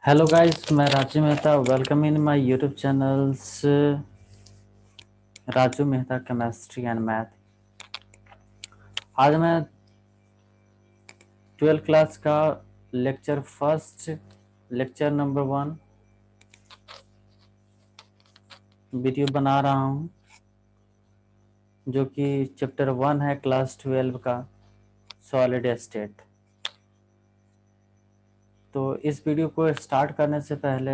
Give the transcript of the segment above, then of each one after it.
Hello guys, मैं Raju Mehta. Welcome in my YouTube channels Raju Mehta chemistry and math. आज मैं 12th class का लेक्चर नंबर 1 वीडियो बना रहा हूं, जो कि चैप्टर 1 है क्लास 12 का, सॉलिड स्टेट। तो इस वीडियो को स्टार्ट करने से पहले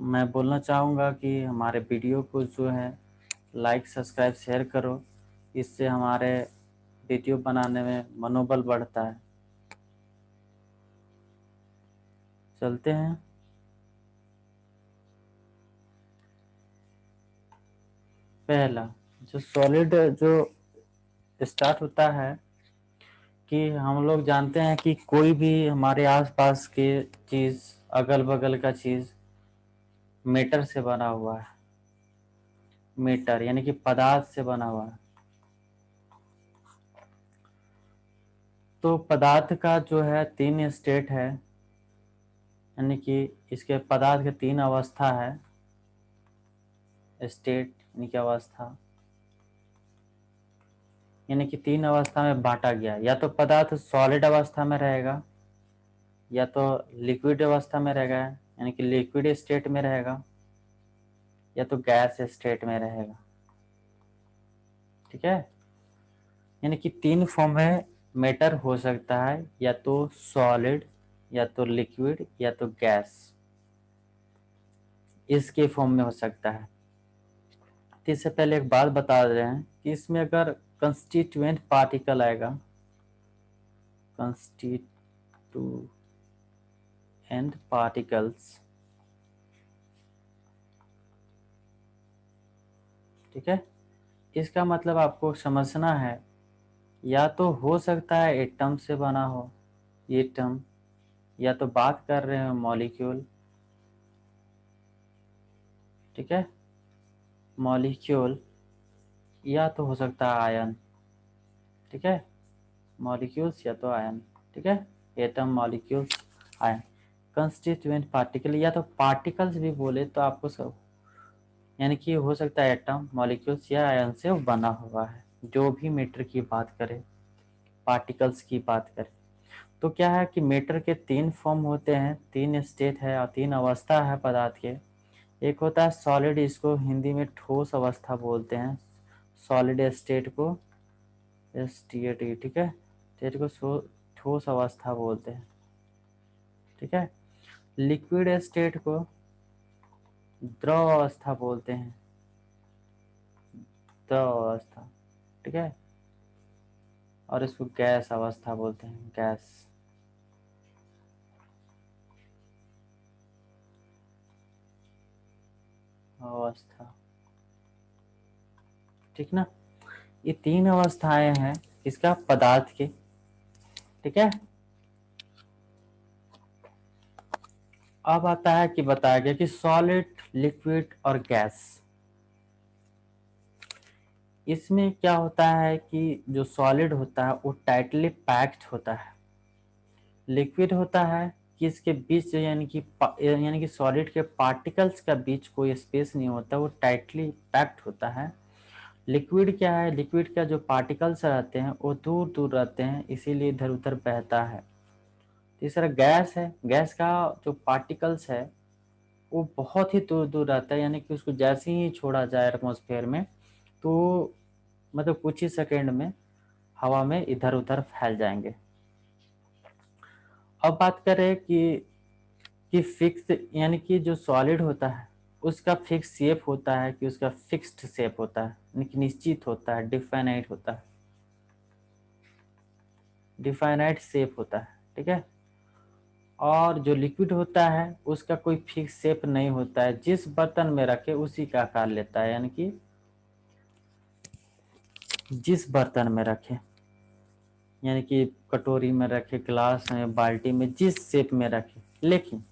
मैं बोलना चाहूँगा कि हमारे वीडियो को जो है लाइक, सब्सक्राइब, शेयर करो। इससे हमारे वीडियो बनाने में मनोबल बढ़ता है। चलते हैं। पहला, जो सॉलिड जो स्टार्ट होता है, कि हम लोग जानते हैं कि कोई भी हमारे आसपास के चीज़, अगल बगल का चीज़ मेटर से बना हुआ है। मेटर यानी कि पदार्थ से बना हुआ है। तो पदार्थ का जो है 3 स्टेट है, यानी कि इसके पदार्थ के 3 अवस्था है। स्टेट यानी कि अवस्था, यानी कि 3 अवस्था में बांटा गया। या तो पदार्थ सॉलिड अवस्था में रहेगा, या तो लिक्विड अवस्था में रहेगा यानी कि लिक्विड स्टेट में रहेगा, या तो गैस स्टेट में रहेगा। ठीक है, यानी कि 3 फॉर्म में मैटर हो सकता है, या तो सॉलिड, या तो लिक्विड, या तो गैस। इसके फॉर्म में हो सकता है। तो इससे पहले एक बात बता रहे हैं कि इसमें अगर कंस्टिट्यूएंट पार्टिकल आएगा, कंस्टिट्यूएंट पार्टिकल्स, ठीक है, इसका मतलब आपको समझना है, या तो हो सकता है एटम से बना हो, एटम, या तो बात कर रहे हो मॉलिक्यूल। ठीक है, मॉलिक्यूल, या तो हो सकता है आयन। ठीक है, मॉलिक्यूल्स या तो आयन। ठीक है, atom, molecules, ion. Constituent particle या तो पार्टिकल्स भी बोले तो आपको सब, यानी कि हो सकता है एटम, मॉलिक्यूल्स या आयन से बना हुआ है। जो भी मैटर की बात करें, पार्टिकल्स की बात करें, तो क्या है कि मैटर के 3 फॉर्म होते हैं, 3 स्टेट है और 3 अवस्था है पदार्थ के। एक होता है सॉलिड, इसको हिंदी में ठोस अवस्था बोलते हैं। सॉलिड स्टेट को स्टेट, ठीक है, स्टेट को ठोस अवस्था बोलते हैं। ठीक है, लिक्विड स्टेट को द्रव अवस्था बोलते हैं, द्रव अवस्था। ठीक है, और इसको गैस अवस्था बोलते हैं, गैस अवस्था। ठीक ना, ये 3 अवस्थाएं हैं इसका पदार्थ के। ठीक है, अब आता है कि बताया गया कि सॉलिड, लिक्विड और गैस। इसमें क्या होता है कि जो सॉलिड होता है वो टाइटली पैक्ड होता है। लिक्विड होता है कि इसके बीच यानी कि सॉलिड के पार्टिकल्स का बीच कोई स्पेस नहीं होता, वो टाइटली पैक्ड होता है। लिक्विड क्या है, लिक्विड का जो पार्टिकल्स रहते हैं वो दूर दूर रहते हैं, इसीलिए इधर उधर बहता है। तीसरा गैस है, गैस का जो पार्टिकल्स है वो बहुत ही दूर दूर रहता है, यानी कि उसको जैसे ही छोड़ा जाए एटमॉस्फेयर में, तो मतलब कुछ ही सेकेंड में हवा में इधर उधर फैल जाएंगे। अब बात करें कि फिक्स, यानी कि जो सॉलिड होता है उसका फिक्स शेप होता है, कि उसका फिक्स्ड शेप होता है, यानी कि निश्चित होता है, डिफाइनाइट होता है, डिफाइनाइट शेप होता है। ठीक है, और जो लिक्विड होता है उसका कोई फिक्स शेप नहीं होता है, जिस बर्तन में रखे उसी का आकार लेता है, यानी कि जिस बर्तन में रखे, यानी कि कटोरी में रखे, ग्लास में, बाल्टी में, जिस शेप में रखे। लेकिन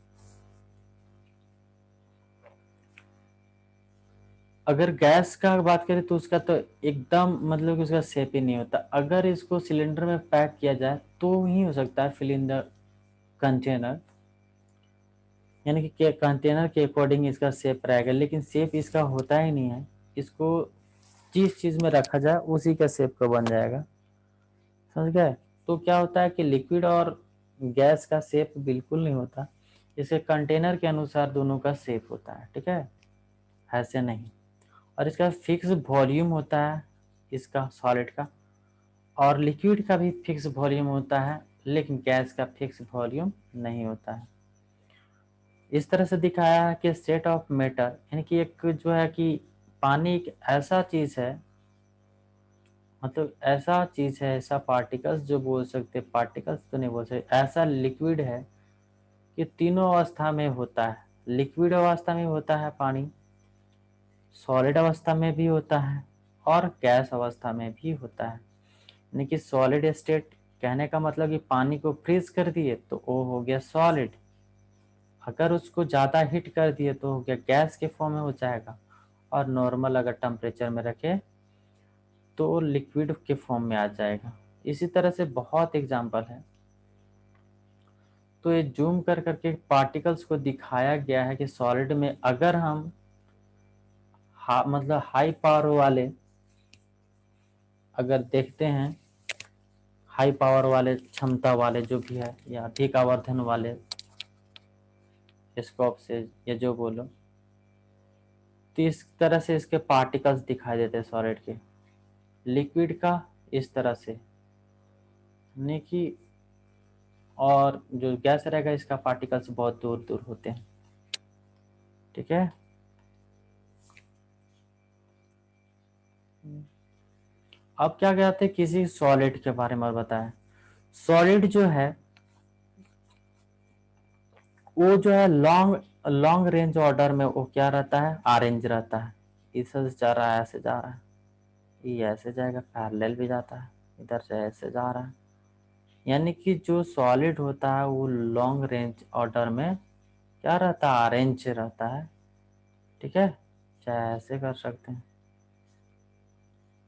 अगर गैस का बात करें तो उसका तो एकदम मतलब कि उसका शेप ही नहीं होता। अगर इसको सिलेंडर में पैक किया जाए तो ही हो सकता है, फिल इन द कंटेनर, यानी कि कंटेनर के अकॉर्डिंग इसका शेप रहेगा, लेकिन शेप इसका होता ही नहीं है। इसको जिस चीज़ में रखा जाए उसी का शेप का बन जाएगा, समझ गए। तो क्या होता है कि लिक्विड और गैस का शेप बिल्कुल नहीं होता, इसके कंटेनर के अनुसार दोनों का शेप होता है, ठीक है, ऐसे नहीं। और इसका फिक्स वॉल्यूम होता है इसका सॉलिड का, और लिक्विड का भी फिक्स वॉल्यूम होता है, लेकिन गैस का फिक्स वॉल्यूम नहीं होता है। इस तरह से दिखाया है कि स्टेट ऑफ मैटर, यानी कि एक जो है कि पानी एक ऐसा चीज है, मतलब ऐसा चीज है, ऐसा पार्टिकल्स जो बोल सकते, पार्टिकल्स तो नहीं बोल सकते, ऐसा लिक्विड है कि तीनों अवस्था में होता है। लिक्विड अवस्था में होता है पानी, सॉलिड अवस्था में भी होता है, और गैस अवस्था में भी होता है। यानी कि सॉलिड स्टेट कहने का मतलब कि पानी को फ्रीज कर दिए तो वो हो गया सॉलिड, अगर उसको ज़्यादा हीट कर दिए तो हो गया गैस के फॉर्म में हो जाएगा, और नॉर्मल अगर टेम्परेचर में रखे तो लिक्विड के फॉर्म में आ जाएगा। इसी तरह से बहुत एग्जाम्पल है। तो ये जूम कर करके पार्टिकल्स को दिखाया गया है कि सॉलिड में अगर हम मतलब हाई पावर वाले अगर देखते हैं, हाई पावर वाले क्षमता वाले जो भी है, या अधिक आवर्धन वाले स्कोप से, या जो बोलो, तो इस तरह से इसके पार्टिकल्स दिखाई देते हैं सॉलिड के। लिक्विड का इस तरह से नहीं कि, और जो गैस रहेगा इसका पार्टिकल्स बहुत दूर दूर होते हैं, ठीक है। अब क्या कहते हैं किसी सॉलिड के बारे में बताएं। सॉलिड जो है वो जो है लॉन्ग लॉन्ग रेंज ऑर्डर में वो क्या रहता है, अरेंज रहता है। इधर से जा रहा है, ऐसे जा रहा है, ये ऐसे जाएगा, पैरेलल भी जाता है, इधर से ऐसे जा रहा है। यानी कि जो सॉलिड होता है वो लॉन्ग रेंज ऑर्डर में क्या रहता है, अरेंज रहता है, ठीक है। चाहे ऐसे कर सकते हैं,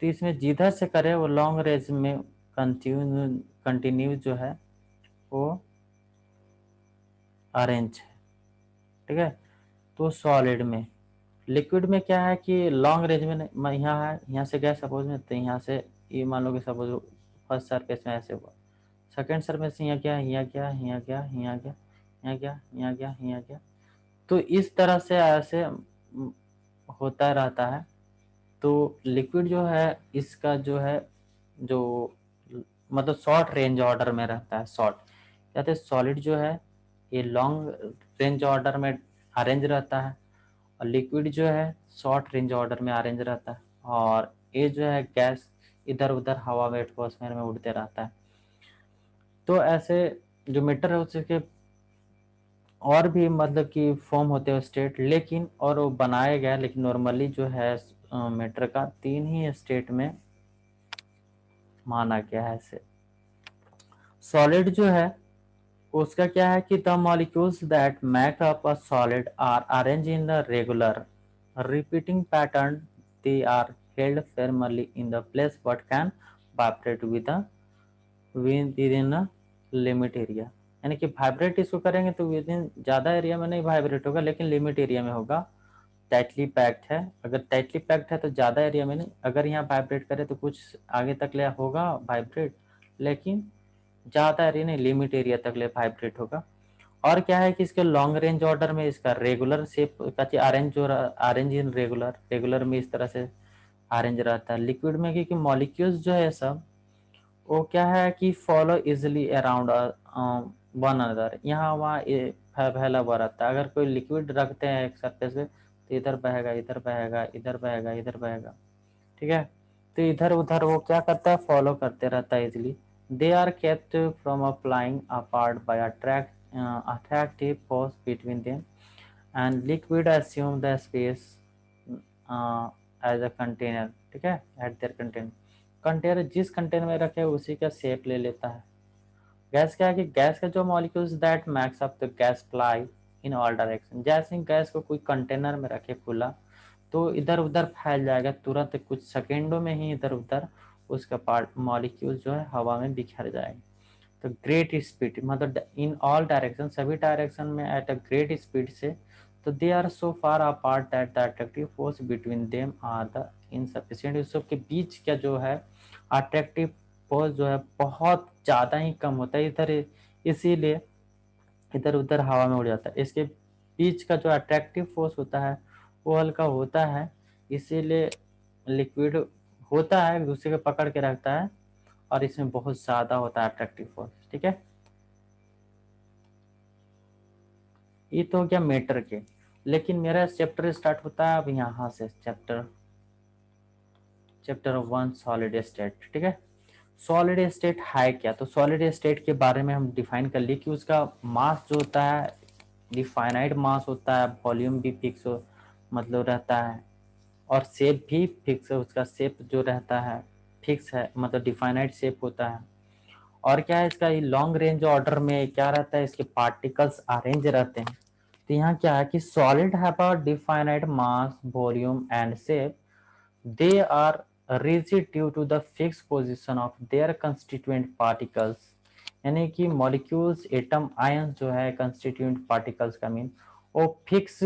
तो इसमें जिधर से करे वो लॉन्ग रेंज में कंटिन्यू जो है वो अरेंज है, ठीक है। तो सॉलिड में, लिक्विड में क्या है कि लॉन्ग रेंज में यहाँ है, यहाँ से गया सपोज में, तो यहाँ से ये मान लो कि सपोज फर्स्ट सरफेस में ऐसे हुआ, सेकेंड सरफेस यहाँ गया, यहाँ गया, यहाँ गया, यहाँ गया, यहाँ गया, यहाँ गया, यहाँ गया, तो इस तरह से ऐसे होता रहता है। तो लिक्विड जो है इसका जो है, जो मतलब शॉर्ट रेंज ऑर्डर में रहता है, शॉर्ट कहते हैं। सॉलिड जो है ये लॉन्ग रेंज ऑर्डर में अरेंज रहता है, और लिक्विड जो है शॉर्ट रेंज ऑर्डर में अरेंज रहता है, और ये जो है गैस इधर उधर हवा में एटमॉस्फेयर में उड़ते रहता है। तो ऐसे जो मीटर है उसके और भी मतलब कि फॉर्म होते हैं स्टेट, लेकिन और वो बनाया गया, लेकिन नॉर्मली जो है मैटर का 3 ही स्टेट में माना गया है ऐसे। सॉलिड जो है उसका क्या है कि the molecules that make up a solid are arrange in the regular repeating pattern, they are held firmly in the place but can vibrate within a limit area। यानी कि वाइब्रेट इसको करेंगे तो विद इन ज़्यादा area में नहीं vibrate होगा, लेकिन लिमिट एरिया में होगा। टाइटली पैक्ड है, अगर टाइटली पैक्ड है तो ज़्यादा एरिया में नहीं, अगर यहाँ वाइब्रेट करे तो कुछ आगे तक ले होगा वाइब्रेट, लेकिन ज़्यादा एरिया नहीं, लिमिट एरिया तक ले वाइब्रेट होगा। और क्या है कि इसके लॉन्ग रेंज ऑर्डर में इसका रेगुलर शेप का अरेंज जो अरेंज इन रेगुलर, रेगुलर में इस तरह से अरेंज रहता है। लिक्विड में क्योंकि मॉलिक्यूल्स जो है सब वो क्या है कि follow easily around one another, यहाँ वहाँ फैला हुआ रहता है। अगर कोई लिक्विड रखते हैं एक सरफेस पे तो इधर बहेगा, इधर बहेगा, इधर बहेगा, इधर बहेगा, ठीक है। तो इधर उधर वो क्या करता है, फॉलो करते रहता है easily. They are kept from applying apart by attractive force between them, and liquid assume the space as a container, ठीक है, at their container। कंटेनर जिस कंटेनर में रखे उसी का शेप ले लेता है। गैस क्या है कि गैस का जो molecules that max up the gas fly in all direction, जैसे ही गैस को कोई कंटेनर में रखे खुला तो इधर उधर फैल जाएगा तुरंत, कुछ सेकेंडों में ही इधर उधर उसका पार्ट मॉलिक्यूल जो है हवा में बिखर जाएगा। तो ग्रेट स्पीड मतलब इन ऑल डायरेक्शन, सभी डायरेक्शन में एट अ ग्रेट स्पीड से, तो they are so far apart that the attractive force between them are the insufficient. इस सब के बीच का जो है अट्रैक्टिव फोर्स जो है बहुत ज़्यादा ही कम होता है, इधर इसीलिए इधर उधर हवा में उड़ जाता है। इसके बीच का जो अट्रैक्टिव फोर्स होता है वो हल्का होता है, इसीलिए लिक्विड होता है, एक दूसरे को पकड़ के रखता है, और इसमें बहुत ज़्यादा होता है अट्रैक्टिव फोर्स। ठीक है, ये तो हो गया मैटर के। लेकिन मेरा चैप्टर स्टार्ट होता है अब यहाँ से, चैप्टर 1 सॉलिड स्टेट। ठीक है, सॉलिड स्टेट है क्या? तो सॉलिड स्टेट के बारे में हम डिफाइन कर लिए कि उसका मास जो होता है डिफाइनाइट मास होता है, वॉल्यूम भी फिक्स मतलब रहता है, और शेप भी फिक्स है, उसका शेप जो रहता है फिक्स है, मतलब डिफाइनाइट शेप होता है। और क्या है इसका लॉन्ग रेंज ऑर्डर में क्या रहता है, इसके पार्टिकल्स अरेंज रहते हैं। तो यहाँ क्या है कि solid have a definite mass volume and shape, they are rigid due to the fixed position of their constituent particles। यानी कि मॉलिक्यूल्स एटम आयंस जो है कंस्टिट्यूएंट पार्टिकल्स का मीन, वो fix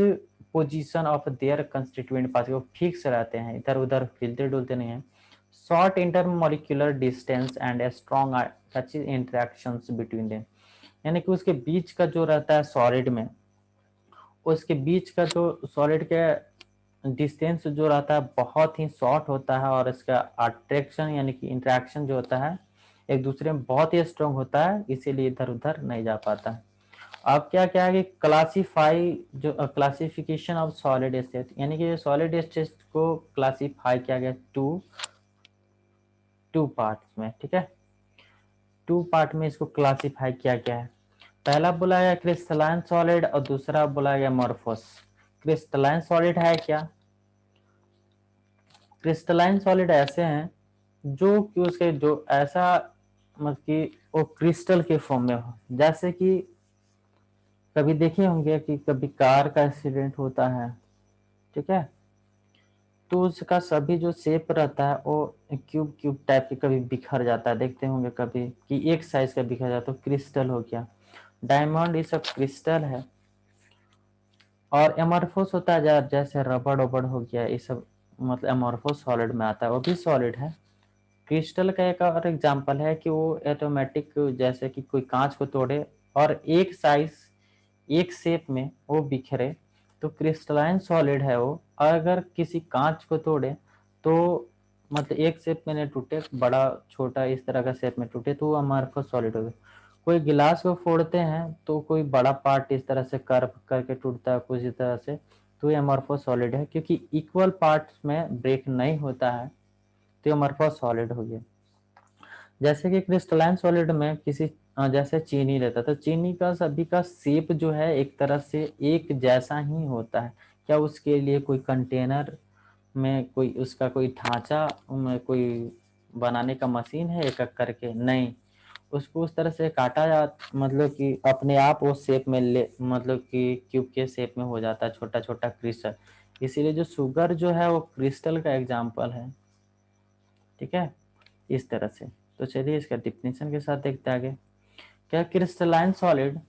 position of their constituent particle fix रहते हैं, इधर उधर हिलते डुलते नहीं हैं। Short inter molecular distance and strong touch interactions between them. यानी कि उसके बीच का जो रहता है सॉलिड में, उसके बीच का जो सॉलिड के डिस्टेंस जो रहता है बहुत ही शॉर्ट होता है, और इसका अट्रैक्शन यानी कि इंटरेक्शन जो होता है एक दूसरे में बहुत ही स्ट्रॉन्ग होता है, इसीलिए इधर उधर नहीं जा पाता है। अब क्या क्या है कि क्लासीफाई जो क्लासिफिकेशन ऑफ सॉलिड स्टेट, यानी कि सॉलिड स्टेट को क्लासीफाई किया गया टू पार्ट्स में। ठीक है, टू पार्ट में इसको क्लासीफाई किया गया है। पहला बोला गया क्रिस्टलाइन सॉलिड और दूसरा बोला गया अमोर्फस। क्रिस्टलाइन सॉलिड है क्या? क्रिस्टलाइन सॉलिड ऐसे हैं जो कि उसके जो ऐसा मतलब कि वो क्रिस्टल के फॉर्म में हो, जैसे कि कभी देखे होंगे कि कभी कार का एक्सीडेंट होता है, ठीक है, तो उसका सभी जो शेप रहता है वो क्यूब क्यूब टाइप के कभी बिखर जाता है, देखते होंगे कभी कि एक साइज का बिखर जाता है, तो क्रिस्टल हो गया। डायमंड ये सब क्रिस्टल है। और एमॉर्फोस होता है जैसे रबड़ वबड़ हो गया, ये सब मतलब एमॉर्फोस सॉलिड में आता है, वो भी सॉलिड है। क्रिस्टल का एक और एग्जांपल है कि वो ऑटोमेटिक, जैसे कि कोई कांच को तोड़े और एक साइज एक शेप में वो बिखरे, तो क्रिस्टलाइन सॉलिड है वो। अगर किसी कांच को तोड़े तो मतलब एक शेप में नहीं टूटे, बड़ा छोटा इस तरह का शेप में टूटे, तो वो अमॉर्फस सॉलिड हो गया। कोई गिलास को फोड़ते हैं तो कोई बड़ा पार्ट इस तरह से कर्व करके टूटता है कुछ इस तरह से, तो ये अमॉर्फस सॉलिड है, क्योंकि इक्वल पार्ट्स में ब्रेक नहीं होता है, तो ये अमॉर्फस सॉलिड हो गया। जैसे कि क्रिस्टलाइन सॉलिड में किसी जैसे चीनी लेता, तो चीनी का सभी का शेप जो है एक तरह से एक जैसा ही होता है। क्या उसके लिए कोई कंटेनर में कोई उसका कोई ढांचा में कोई बनाने का मशीन है एक एक करके? नहीं, उसको उस तरह से काटा जा मतलब कि अपने आप वो शेप में ले मतलब कि क्यूब के शेप में हो जाता है, छोटा छोटा क्रिस्टल। इसीलिए जो शुगर जो है वो क्रिस्टल का एग्जाम्पल है। ठीक है, इस तरह से। तो चलिए इसका डिफिनेशन के साथ देखते हैं आगे। क्या क्रिस्टलाइन सॉलिड,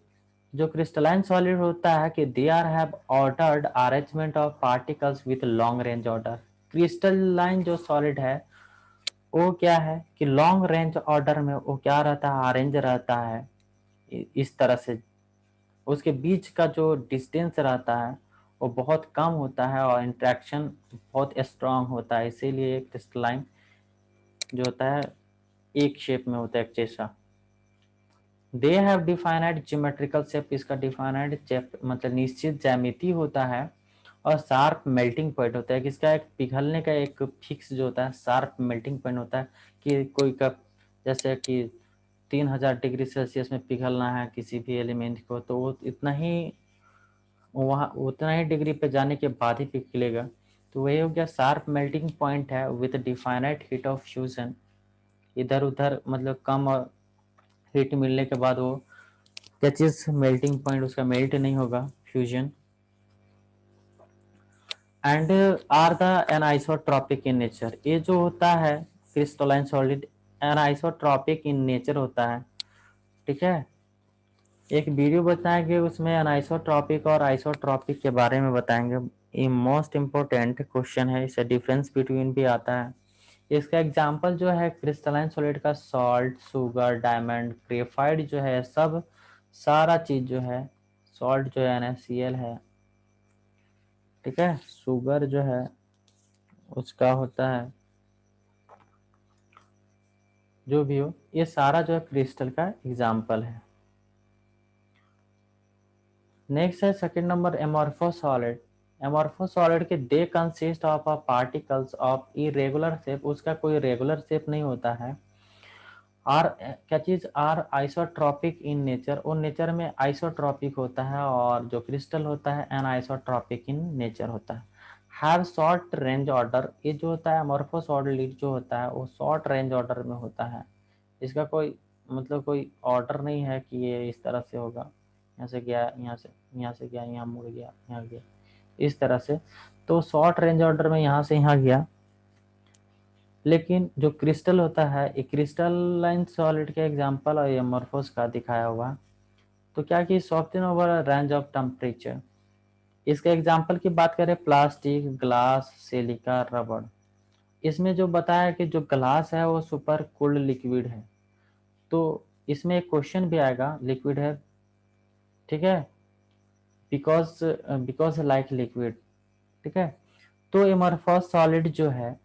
जो क्रिस्टलाइन सॉलिड होता है कि they are have ordered arrangement of particles with long range order. Crystalline जो सॉलिड है वो क्या है कि लॉन्ग रेंज ऑर्डर में वो क्या रहता है, अरेंज रहता है इस तरह से। उसके बीच का जो डिस्टेंस रहता है वो बहुत कम होता है, और इंट्रैक्शन बहुत स्ट्रांग होता है, इसीलिए क्रिस्टलाइन जो होता है एक शेप में होता है, एक जैसा। They have definite geometrical shape, इसका डिफाइनाइट शेप मतलब निश्चित ज्यामिति होता है, और शार्प मेल्टिंग पॉइंट होता है, कि इसका एक पिघलने का एक फिक्स जो होता है शार्प मेल्टिंग पॉइंट होता है, कि कोई कप जैसे कि 3000 डिग्री सेल्सियस में पिघलना है किसी भी एलिमेंट को, तो वो इतना ही वहाँ उतना ही डिग्री पे जाने के बाद ही पिघलेगा। तो वही हो गया शार्प मेल्टिंग पॉइंट है with definite heat of fusion. इधर उधर मतलब कम हीट मिलने के बाद वो क्या चीज मेल्टिंग पॉइंट उसका मेल्ट नहीं होगा, fusion. And are the anisotropic in nature, ये जो होता है crystalline solid anisotropic in nature होता है। ठीक है। एक वीडियो बताएंगे, उसमें अनाइसोट्रॉपिक और आइसोट्रॉपिक के बारे में बताएंगे। ये मोस्ट इम्पोर्टेंट क्वेश्चन है, इससे डिफरेंस बिटवीन भी आता है। इसका एग्जांपल जो है क्रिस्टलाइन सॉलिड का सॉल्ट, शुगर, डायमंड, ग्रेफाइट जो है, सब सारा चीज जो है, सॉल्ट जो है NaCl है, ठीक है। शुगर जो है उसका होता है, जो भी हो, ये सारा जो है क्रिस्टल का एग्जाम्पल है। नेक्स्ट है सेकंड नंबर एमॉर्फोस सॉलिड। एमॉर्फोस सॉलिड के they consist of a particles of irregular shape, उसका कोई रेगुलर शेप नहीं होता है। आर क्या चीज, आर आइसोट्रॉपिक इन नेचर, वो नेचर में आइसोट्रॉपिक होता है, और जो क्रिस्टल होता है एन आइसोट्रॉपिक इन नेचर होता है। हैव शॉर्ट रेंज ऑर्डर, ये जो होता है अमॉर्फोस सॉलिड जो होता है वो शॉर्ट रेंज ऑर्डर में होता है। इसका कोई मतलब कोई ऑर्डर नहीं है कि ये इस तरह से होगा, यहाँ से गया, यहाँ से गया, यहाँ मुड़ गया, यहाँ गया, इस तरह से। तो शॉर्ट रेंज ऑर्डर में यहाँ से यहाँ गया। लेकिन जो क्रिस्टल होता है, एक क्रिस्टलाइन सॉलिड के एग्जांपल और एमॉर्फोस का दिखाया हुआ। तो क्या कि soften over range of temperature. इसके एग्जांपल की बात करें, प्लास्टिक, ग्लास, सिलिका, रबड़। इसमें जो बताया कि जो ग्लास है वो सुपर कूल्ड लिक्विड है, तो इसमें एक क्वेश्चन भी आएगा, लिक्विड है, ठीक है, बिकॉज बिकॉज लाइक लिक्विड, ठीक है। तो एमॉर्फोस सॉलिड जो है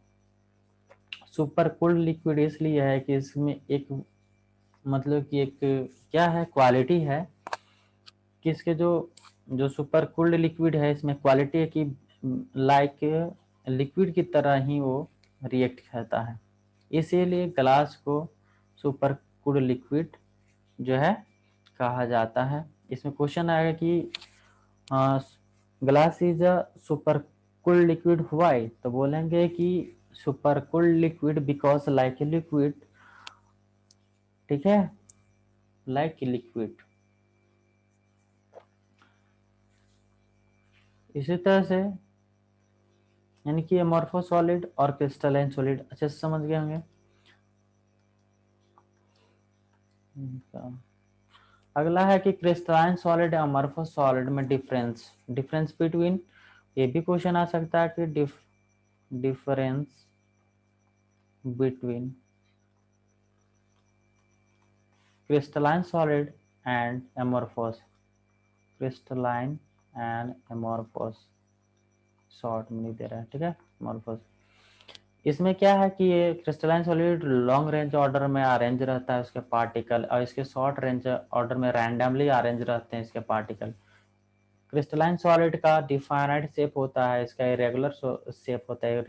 सुपर कूल्ड लिक्विड इसलिए है कि इसमें एक मतलब कि एक क्या है, क्वालिटी है कि इसके जो जो सुपर कूल्ड लिक्विड है, इसमें क्वालिटी है कि लाइक लिक्विड की तरह ही वो रिएक्ट करता है। इसीलिए ग्लास को सुपर कूल्ड लिक्विड जो है कहा जाता है। इसमें क्वेश्चन आएगा कि glass is a super cooled liquid why, तो बोलेंगे कि super cooled liquid because like liquid, ठीक है, लाइक लिक्विड। इसी तरह से यानी कि अमॉर्फो सॉलिड और क्रिस्टलाइन सॉलिड अच्छे से समझ गए होंगे। अगला है कि क्रिस्टलाइन सॉलिड और अमॉर्फो सॉलिड में डिफरेंस, डिफरेंस बिटवीन, ये भी क्वेश्चन आ सकता है कि difference between crystalline solid and amorphous, crystalline and amorphous, short में नहीं दे रहा है, ठीक है, amorphous। इसमें क्या है कि ये crystalline solid long range order में अरेंज रहता है उसके पार्टिकल, और इसके शॉर्ट रेंज ऑर्डर में रैंडमली अरेंज रहते हैं इसके पार्टिकल। क्रिस्टलाइन सॉलिड का डिफाइनाइट शेप होता है, इसका इरेगुलर शेप होता है,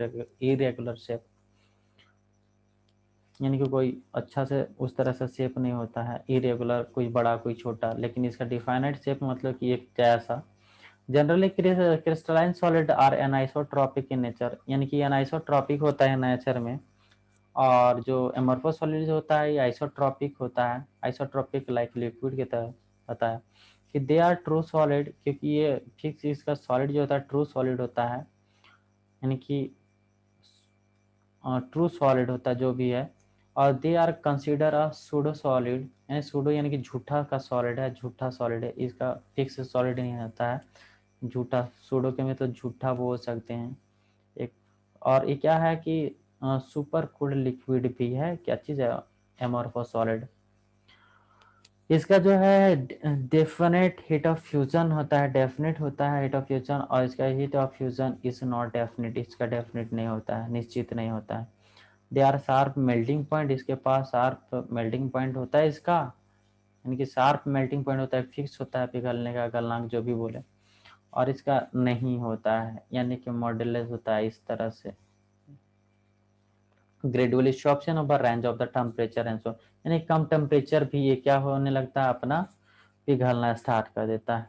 इरेगुलर शेप, यानी कि कोई अच्छा से उस तरह से शेप नहीं होता है, इरेगुलर, कोई बड़ा कोई छोटा, लेकिन इसका डिफाइनाइट शेप मतलब कि एक जैसा। Generally crystalline solid are anisotropic in nature, यानी कि एनाइसोट्रॉपिक होता है नेचर में, और जो एमॉर्फोस सॉलिड होता है ये आइसोट्रॉपिक होता है, आइसोट्रॉपिक लाइक लिक्विड की तरह होता है। कि दे आर ट्रू सॉलिड, क्योंकि ये फिक्स, इसका सॉलिड जो होता है ट्रू सॉलिड होता है, यानी कि ट्रू सॉलिड होता है जो भी है। और they are consider a pseudo solid, यानी सूडो यानी कि झूठा का सॉलिड है, झूठा सॉलिड है, इसका फिक्स सॉलिड नहीं होता है, झूठा, सूडो के में तो झूठा बोल सकते हैं एक। और ये क्या है कि सुपर कूल्ड लिक्विड भी है, क्या चीज़ है, एमॉर्फो सॉलिड। इसका जो है डेफिनेट हीट ऑफ फ्यूजन होता है, डेफिनेट होता है हीट ऑफ फ्यूजन, और इसका heat of fusion is not definite, इसका डेफिनेट नहीं होता है, निश्चित नहीं होता है। They are sharp melting point, इसके पास शार्प मेल्टिंग पॉइंट होता है इसका, यानी कि शार्प मेल्टिंग पॉइंट होता है, फिक्स होता है पिघलने का गलनांक जो भी बोले। और इसका नहीं होता है, यानी कि मॉड्यूलस होता है इस तरह से। Gradually softens over range of the temperature and so, यानी कम टेम्परेचर भी ये क्या होने लगता है, अपना पिघलना स्टार्ट कर देता है,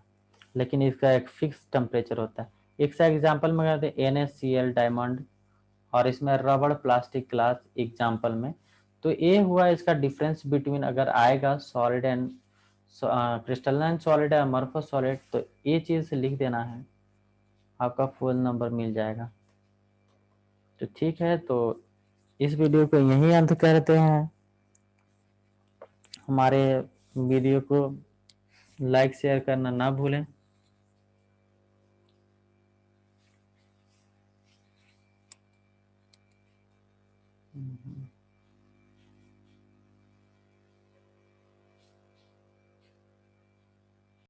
लेकिन इसका एक फिक्स टेम्परेचर होता है। एक सा एग्जांपल में कहते हैं NaCl डायमंड, और इसमें रबड़, प्लास्टिक, ग्लास एग्जांपल में। तो ये हुआ इसका डिफरेंस बिटवीन, अगर आएगा सॉलिड एंड क्रिस्टलाइन सॉलिड है, अमॉर्फस सॉलिड, तो ये चीज़ लिख देना है, आपका फुल नंबर मिल जाएगा। तो ठीक है, तो इस वीडियो को यहीं अंत करते हैं। हमारे वीडियो को लाइक शेयर करना ना भूलें।